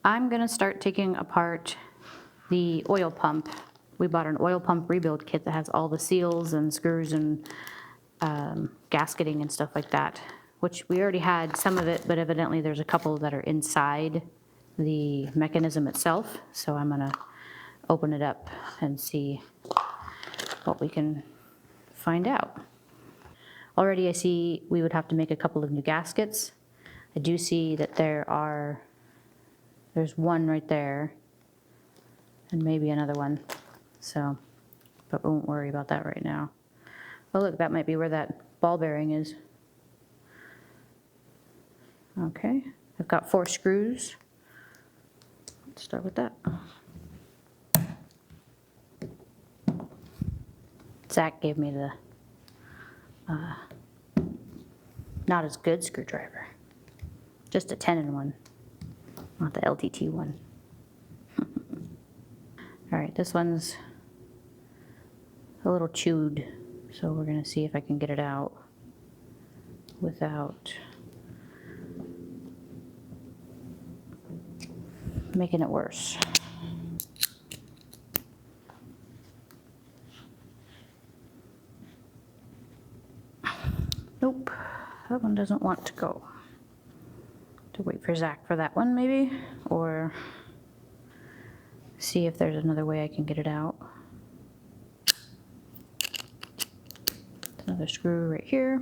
I'm gonna start taking apart the oil pump. We bought an oil pump rebuild kit that has all the seals and screws and gasketing and stuff like that, which we already had some of it, but evidently there's a couple that are inside the mechanism itself. So I'm gonna open it up and see what we can find out. Already I see we would have to make a couple of new gaskets. I do see that there's one right there and maybe another one. So, but we won't worry about that right now. Oh look, that might be where that ball bearing is. Okay, I've got 4 screws. Let's start with that. Zach gave me the not as good screwdriver. Just a 10-in-1, not the LT3 one. All right, this one's a little chewed, so we're gonna see if I can get it out without making it worse. Nope, that one doesn't want to go. To wait for Zach for that one maybe, or see if there's another way I can get it out. Another screw right here.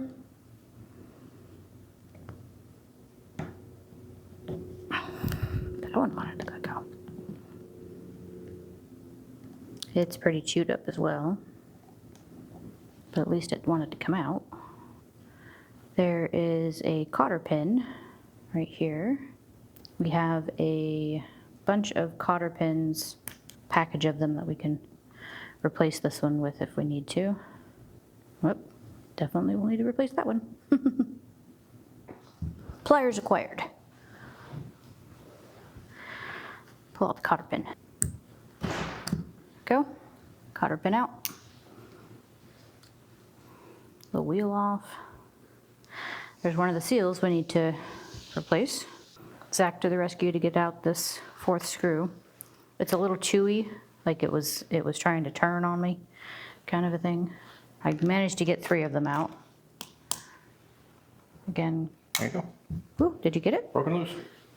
That one wanted to go. It's pretty chewed up as well, but at least it wanted to come out. There is a cotter pin right here. We have a bunch of cotter pins, package of them that we can replace this one with if we need to. Whoop, definitely will need to replace that one. Pliers acquired. Pull out the cotter pin. Go, cotter pin out. The wheel off. There's one of the seals we need to replace. Zach to the rescue to get out this 4th screw. It's a little chewy, like it was trying to turn on me, kind of a thing. I managed to get 3 of them out. Again. There you go. Ooh, did you get it? Broken loose.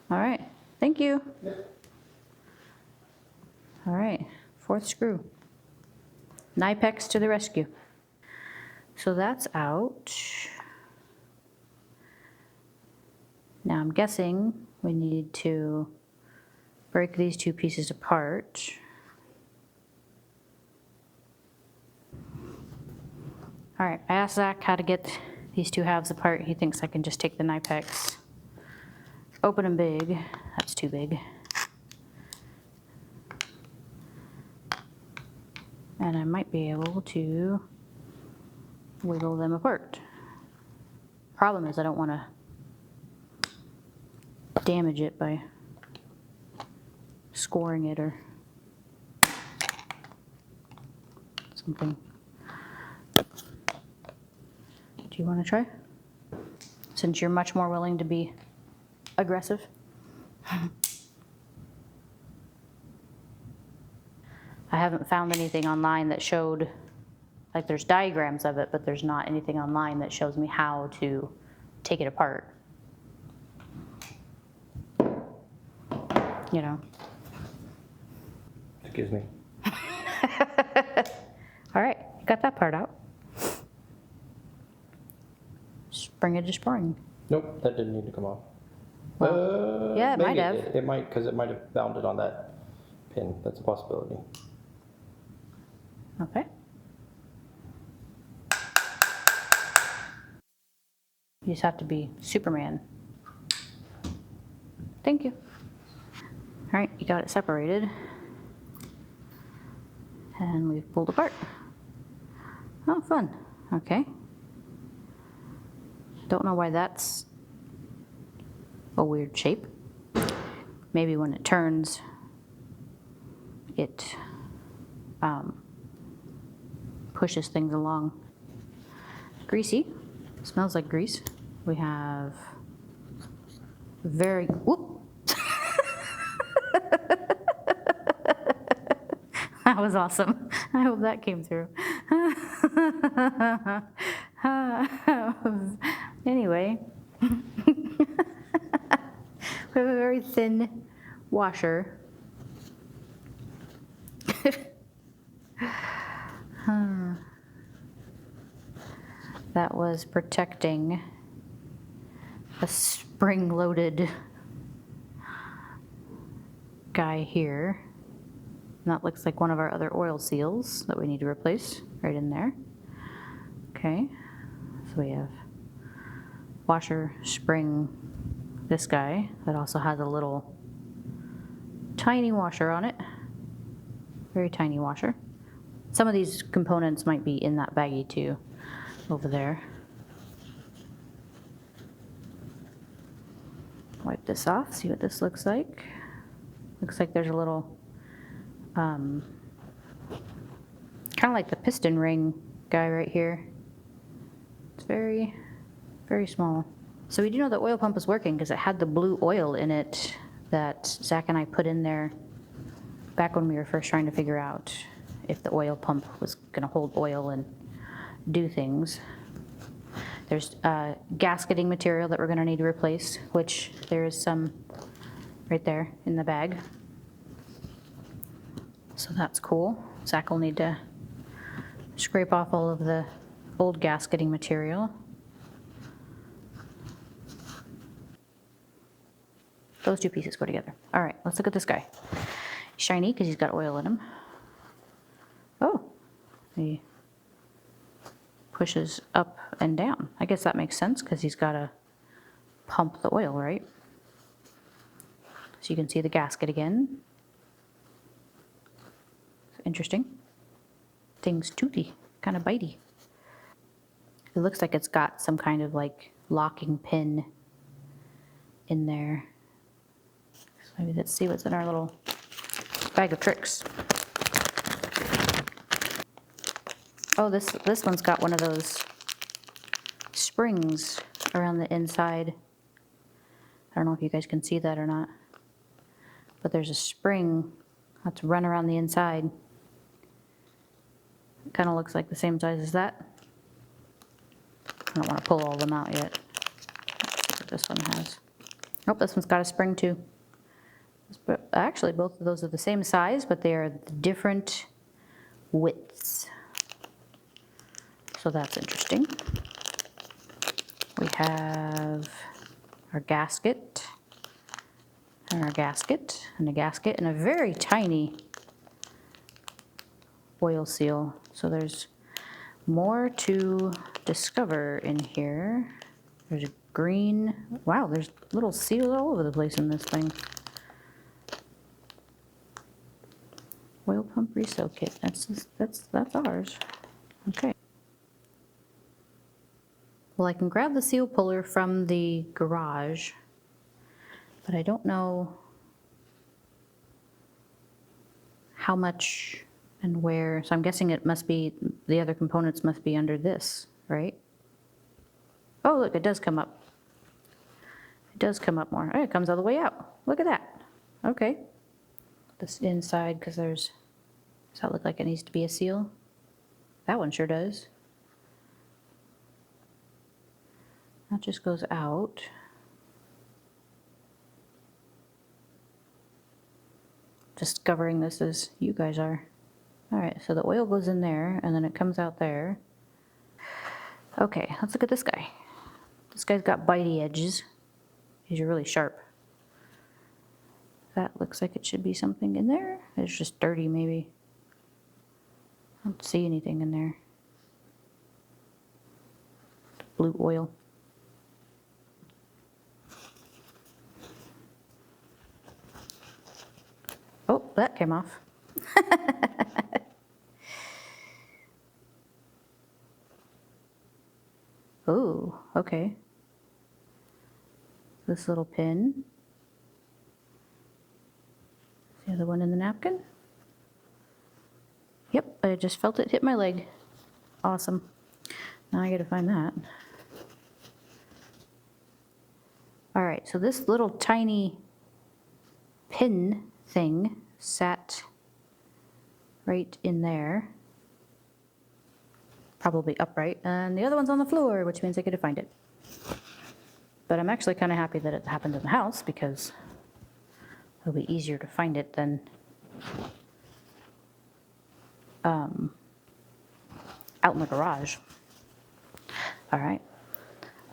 All right, thank you. Yep. All right, 4th screw. Nipex to the rescue. So that's out. Now I'm guessing we need to break these 2 pieces apart. All right, I asked Zach how to get these 2 halves apart. He thinks I can just take the Nipex, open them big. That's too big. And I might be able to wiggle them apart. Problem is I don't want to damage it by scoring it or something. Do you want to try? Since you're much more willing to be aggressive. I haven't found anything online that showed, like there's diagrams of it, but there's not anything online that shows me how to take it apart. You know. Excuse me. All right, you got that part out. Spring it to spring. Nope, that didn't need to come off. Well, yeah, it might have. It might, because it might have bounded on that pin. That's a possibility. Okay. You just have to be Superman. Thank you. All right, you got it separated. And we've pulled apart. Oh, fun. Okay. Don't know why that's a weird shape. Maybe when it turns, it pushes things along. Greasy. Smells like grease. We have very, whoop. was awesome. I hope that came through. Anyway, we have a very thin washer. That was protecting a spring-loaded guy here. And that looks like one of our other oil seals that we need to replace right in there. Okay, so we have washer, spring, this guy that also has a little tiny washer on it. Very tiny washer. Some of these components might be in that baggie too, over there. Wipe this off, see what this looks like. Looks like there's a little, kind of like the piston ring guy right here. It's very, very small. So we do know the oil pump is working because it had the blue oil in it that Zach and I put in there back when we were first trying to figure out if the oil pump was gonna hold oil and do things. There's gasketing material that we're gonna need to replace, which there is some right there in the bag. So that's cool. Zach will need to scrape off all of the old gasketing material. Those two pieces go together. All right, let's look at this guy. Shiny because he's got oil in him. Oh, he pushes up and down. I guess that makes sense because he's got to pump the oil, right? So you can see the gasket again. Interesting. Thing's toothy, kind of bitey. It looks like it's got some kind of like locking pin in there. So maybe let's see what's in our little bag of tricks. Oh, this one's got one of those springs around the inside. I don't know if you guys can see that or not, but there's a spring that's run around the inside. It kind of looks like the same size as that. I don't want to pull all of them out yet. Let's see what this one has. Oh, this one's got a spring too. Actually, both of those are the same size, but they are different widths. So that's interesting. We have our gasket, and our gasket, and a gasket, and a very tiny oil seal. So there's more to discover in here. There's a green, wow, there's little seals all over the place in this thing. Oil pump reseal kit, that's ours. Okay. Well, I can grab the seal puller from the garage, but I don't know how much and where. So I'm guessing it must be, the other components must be under this, right? Oh, look, it does come up. It does come up more. Oh, it comes all the way out. Look at that. Okay. This inside, because does that look like it needs to be a seal? That one sure does. That just goes out. Discovering this as you guys are. All right, so the oil goes in there and then it comes out there. Okay, let's look at this guy. This guy's got bitey edges. These are really sharp. That looks like it should be something in there. It's just dirty maybe. I don't see anything in there. Blue oil. Oh, that came off. Oh, okay. This little pin. The other one in the napkin. Yep, I just felt it hit my leg. Awesome. Now I gotta find that. All right, so this little tiny pin thing sat right in there. Probably upright, and the other one's on the floor, which means I get to find it. But I'm actually kind of happy that it happened in the house because it'll be easier to find it than out in the garage. All right,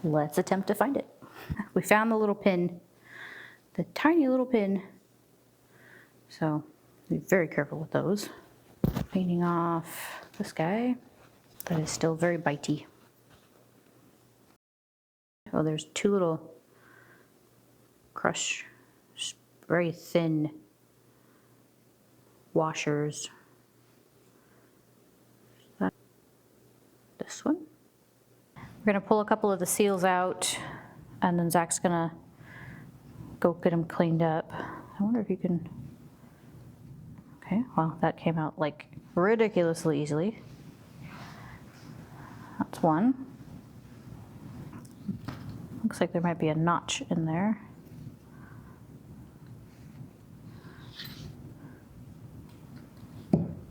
let's attempt to find it. We found the little pin, the tiny little pin. So be very careful with those. Cleaning off this guy that is still very bitey. Oh, there's two little crush, very thin washers. This one. We're gonna pull a couple of the seals out, and then Zach's gonna go get them cleaned up. I wonder if you can, okay, well, that came out like ridiculously easily. That's one. Looks like there might be a notch in there.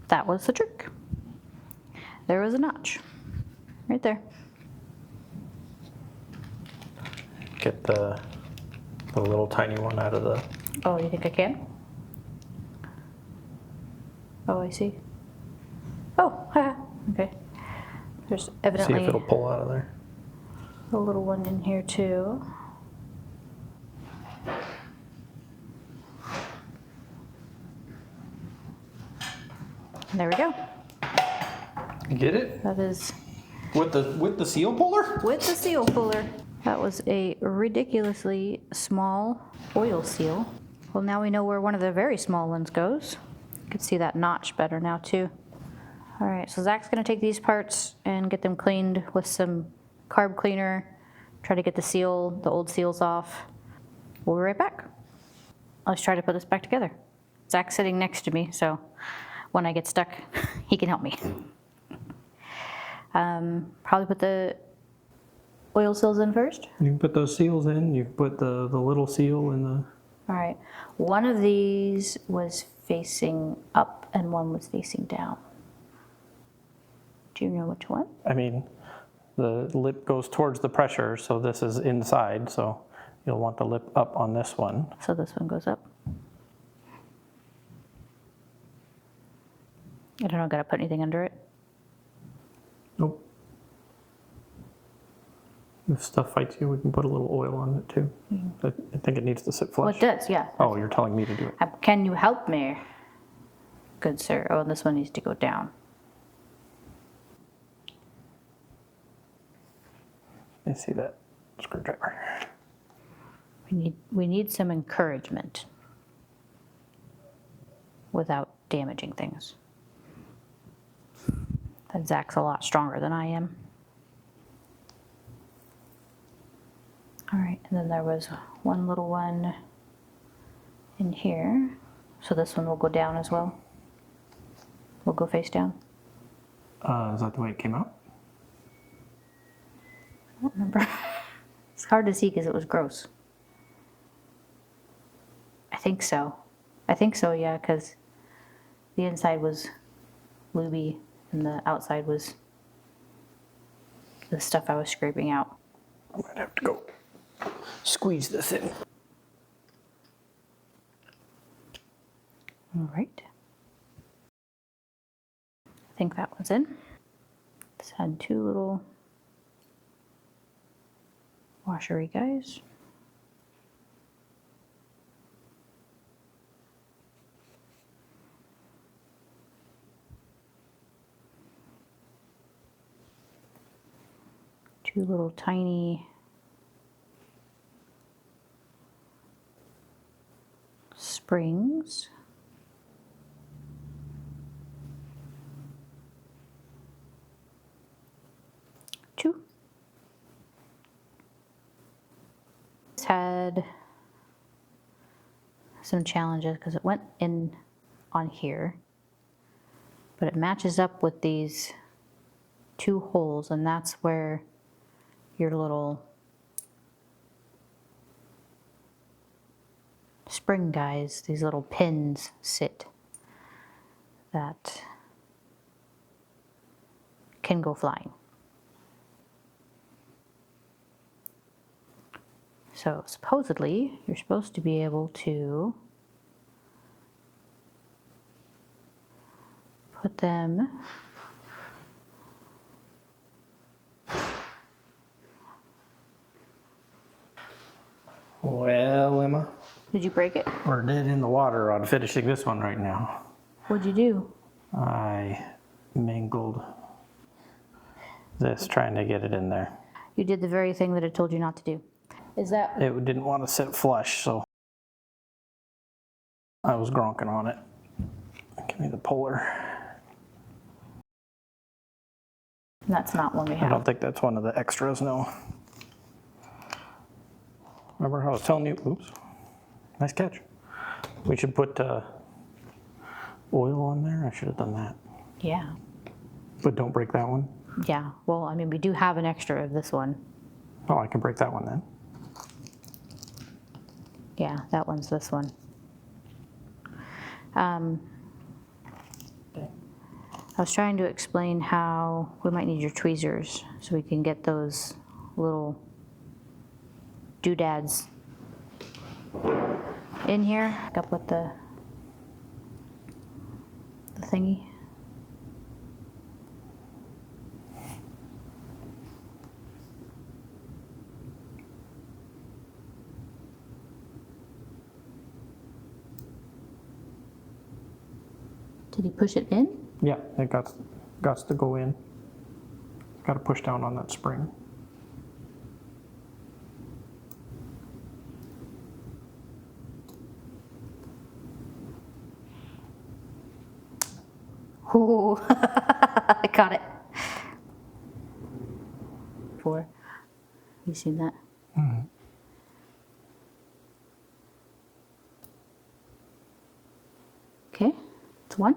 That was the trick. There was a notch right there. Get the little tiny one out of the... Oh, you think I can? Oh, I see. Oh, haha, okay. There's See evidently if it'll pull out of there. a little one in here too. There we go. You get it? That is With the seal puller? with the seal puller. That was a ridiculously small oil seal. Well, now we know where one of the very small ones goes. You can see that notch better now too. All right, so Zach's gonna take these parts and get them cleaned with some carb cleaner, try to get the old seals off. We'll be right back. Let's try to put this back together. Zach's sitting next to me, so when I get stuck, he can help me. Probably put the oil seals in first. You can put those seals in. You can put the little seal in the... All right, one of these was facing up and one was facing down. Do you know which one? I mean, the lip goes towards the pressure, so this is inside, so you'll want the lip up on this one. So this one goes up. I don't know, gotta put anything under it? Nope. If stuff fights you, we can put a little oil on it too. I think it needs to sit Well, flush. it does, yeah. Oh, you're telling me to do it. Can you help me? Good sir. Oh, and this one needs to go down. I see that screwdriver. We need some encouragement without damaging things. That Zach's a lot stronger than I am. All right, and then there was one little one in here. So this one will go down as well. We'll go face down. Is that the way it came out? I don't remember. It's hard to see because it was gross. I think so. Yeah, because the inside was lube and the outside was the stuff I was scraping out. I might have to go squeeze this in. All right. I think that one's in. This had two little washery guys. Two little tiny springs. Two. This had some challenges because it went in on here, but it matches up with these two holes, and that's where your little spring guys, these little pins sit. that can go flying. So supposedly, you're supposed to be able to put them Well, Emma, Did you break it? we're dead in the water on finishing this one right now. What'd you do? I mangled this trying to get it in there. You did the very thing that I told you not to do. Is that It didn't want to sit flush, so I was gronking on it. Give me the puller. That's not one we I have. don't think that's one of the extras, no. Remember how I was telling you, oops, nice catch. We should put oil on there. I should have done that. Yeah. But don't break that one. Yeah. Well, I mean, we do have an extra of this one. Oh, I can break that one then. Yeah, that one's this one. Okay. I was trying to explain how we might need your tweezers so we can get those little doodads in here. Up with the thingy. Did he push it in? Yeah, it got to go in. Got to push down on that spring. Ooh, I got it. Four. You seen that? Mm-hmm. Okay, it's one.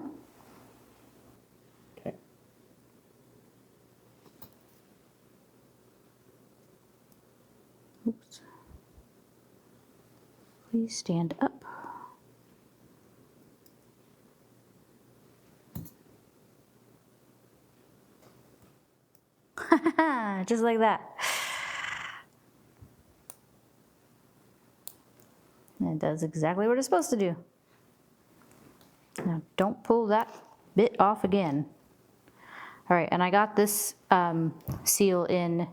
Okay. Oops. Please stand up. Just like that. And it does exactly what it's supposed to do. Now, don't pull that bit off again. All right, and I got this seal in,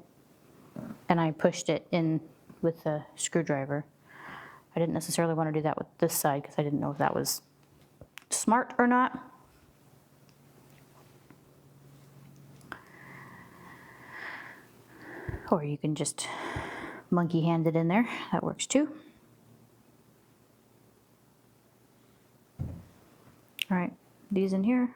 and I pushed it in with a screwdriver. I didn't necessarily want to do that with this side because I didn't know if that was smart or not. Or you can just monkey hand it in there. That works too. All right, these in here.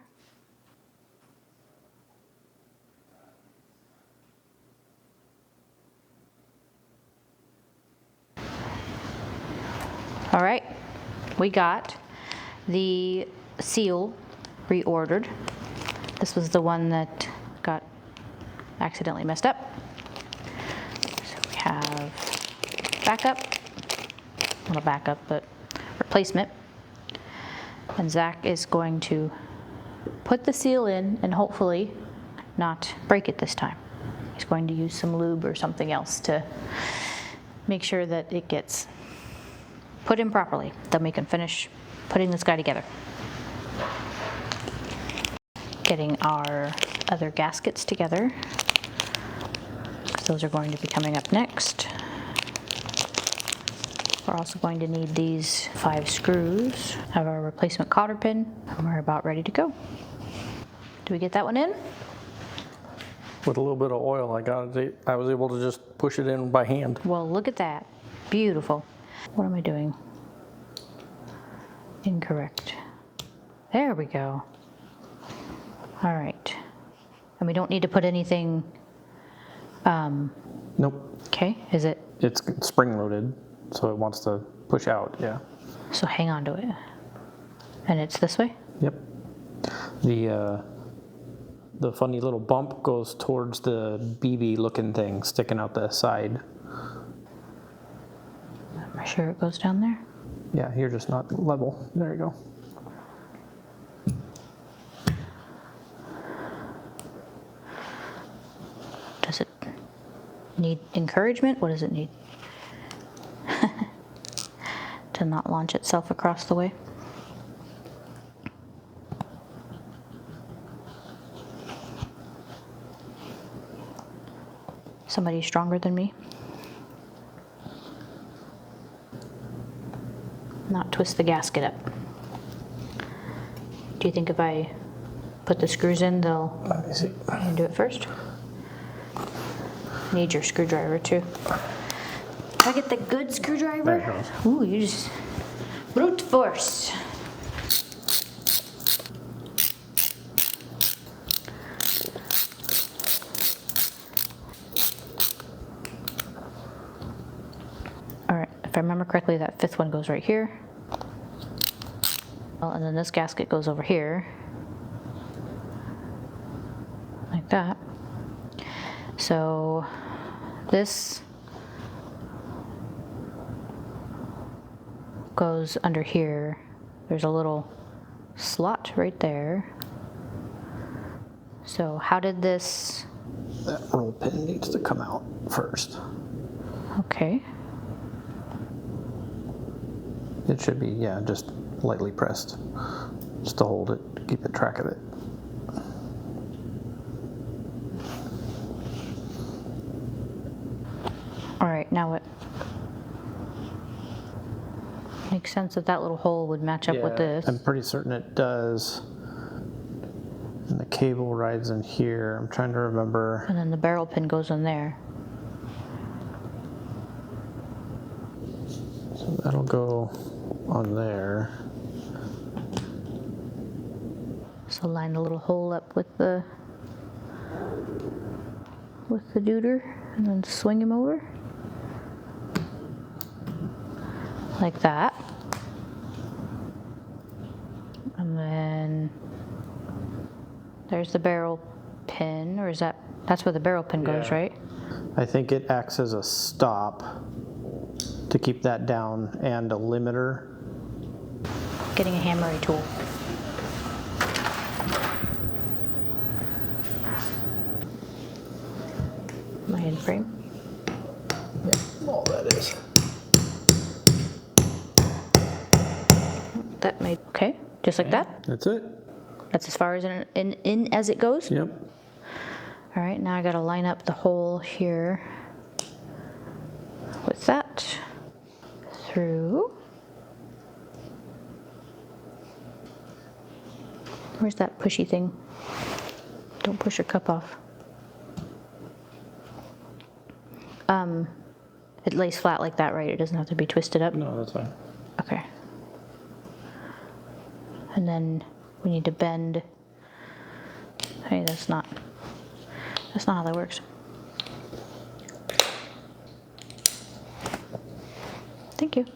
All right, we got the seal reordered. This was the one that got accidentally messed up. So we have backup, not a backup, but replacement. And Zach is going to put the seal in and hopefully not break it this time. He's going to use some lube or something else to make sure that it gets put in properly. Then we can finish putting this guy together. Getting our other gaskets together, because those are going to be coming up next. We're also going to need these 5 screws, have our replacement cotter pin, and we're about ready to go. Do we get that one in? With a little bit of oil, I was able to just push it in by hand. Well, look at that. Beautiful. What am I doing? Incorrect. There we go. All right. And we don't need to put anything, Nope. okay, is it? It's spring loaded, so it wants to push out, yeah. So hang on to it. And it's this way? Yep. The funny little bump goes towards the BB looking thing sticking out the side. Am I sure it goes down there? Yeah, you're just not level. There you go. Need encouragement? What does it need? To not launch itself across the way. Somebody stronger than me. Not twist the gasket up. Do you think if I put the screws in, they'll Let me see. do it first? Need your screwdriver too. Can I get the good screwdriver? There it goes. Ooh, you just brute force. All right, if I remember correctly, that fifth one goes right here. Well, and then this gasket goes over here. Like that. So this goes under here. There's a little slot right there. So how did this? That roll pin needs to come out first. Okay. It should be, yeah, just lightly pressed, just to hold it, to keep it track of it. All right, now what? Makes sense that that little hole would match up with this. I'm pretty certain it does. And the cable rides in here. I'm trying to remember. And then the barrel pin goes in there. So that'll go on there. So line the little hole up with the deuter and then swing him over. Like that. And then there's the barrel pin, or is that's where the barrel pin goes, Yeah. right? I think it acts as a stop to keep that down and a limiter. Getting a hammery tool. My end frame. Yeah, all that is. That made, okay, just like that. That's it. That's as far as in as it goes. Yep. All right, now I gotta line up the hole here with that through. Where's that pushy thing? Don't push your cup off. It lays flat like that, right? It doesn't have to be twisted up? No, that's fine. Okay. And then we need to bend. Hey, that's not how that works. Thank you.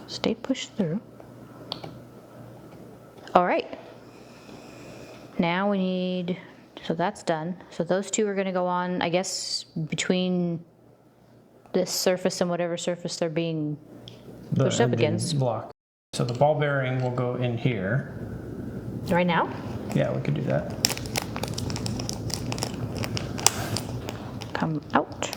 Stay pushed through. All right. Now we need, so that's done. So those two are going to go on, I guess, between this surface and whatever surface they're being pushed up against. Block. So the ball bearing will go in here. Right now? Yeah, we could do that. Come out.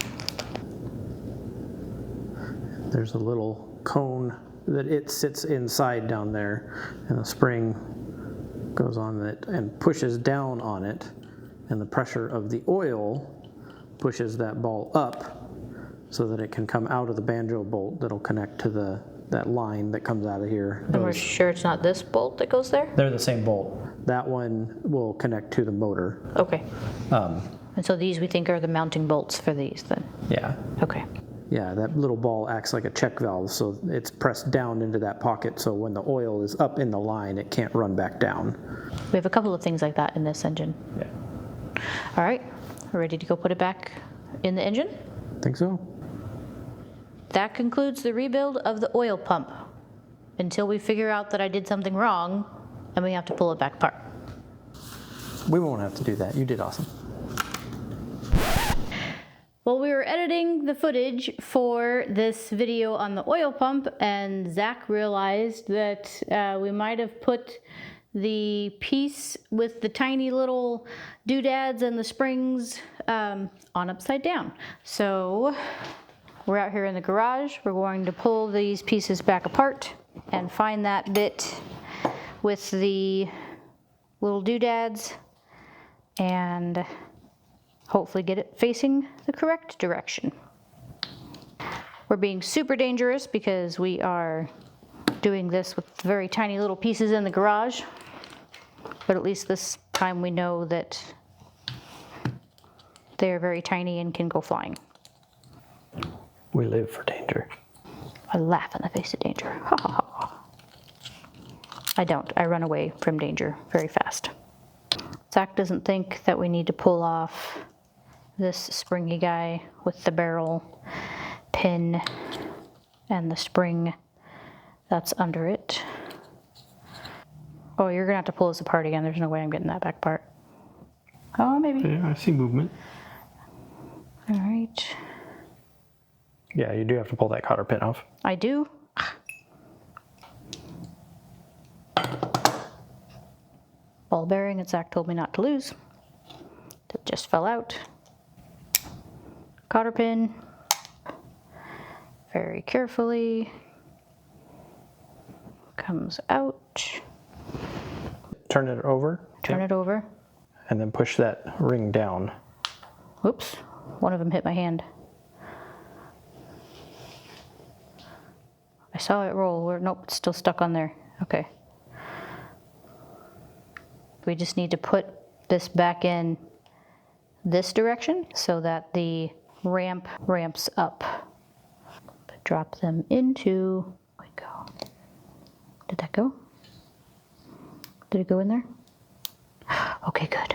There's a little cone that it sits inside down there, and the spring goes on it and pushes down on it, and the pressure of the oil pushes that ball up so that it can come out of the banjo bolt that'll connect to that line that comes out of here. And we're sure it's not this bolt that goes there? They're the same bolt. That one will connect to the motor. Okay. And so these we think are the mounting bolts for these then? Yeah. Okay. Yeah, that little ball acts like a check valve, so it's pressed down into that pocket, so when the oil is up in the line, it can't run back down. We have a couple of things like that in this engine. Yeah. All right, we're ready to go put it back in the engine? I think so. That concludes the rebuild of the oil pump until we figure out that I did something wrong and we have to pull it back apart. We won't have to do that. You did awesome. Well, we were editing the footage for this video on the oil pump, and Zach realized that we might have put the piece with the tiny little doodads and the springs on upside down. So we're out here in the garage. We're going to pull these pieces back apart and find that bit with the little doodads and hopefully get it facing the correct direction. We're being super dangerous because we are doing this with very tiny little pieces in the garage, but at least this time we know that they're very tiny and can go flying. We live for danger. I laugh in the face of danger. Ha ha ha. I don't. I run away from danger very fast. Zach doesn't think that we need to pull off this springy guy with the barrel pin and the spring that's under it. Oh, you're gonna have to pull this apart again. There's no way I'm getting that back part. Oh, maybe. Yeah, I see movement. All right. Yeah, you do have to pull that cotter pin off. I do. Ball bearing that Zach told me not to lose. It just fell out. Cotter pin. Very carefully. Comes out. Turn it over. Turn it over. And then push that ring down. Whoops. One of them hit my hand. I saw it roll. Nope, it's still stuck on there. Okay. We just need to put this back in this direction so that the ramp ramps up. Drop them into, where'd it go? Did that go? Did it go in there? Okay, good.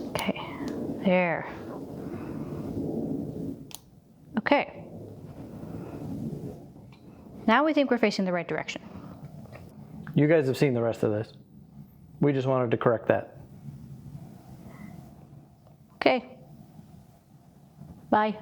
Okay, there. Okay. Now we think we're facing the right direction. You guys have seen the rest of this. We just wanted to correct that. Okay. Bye.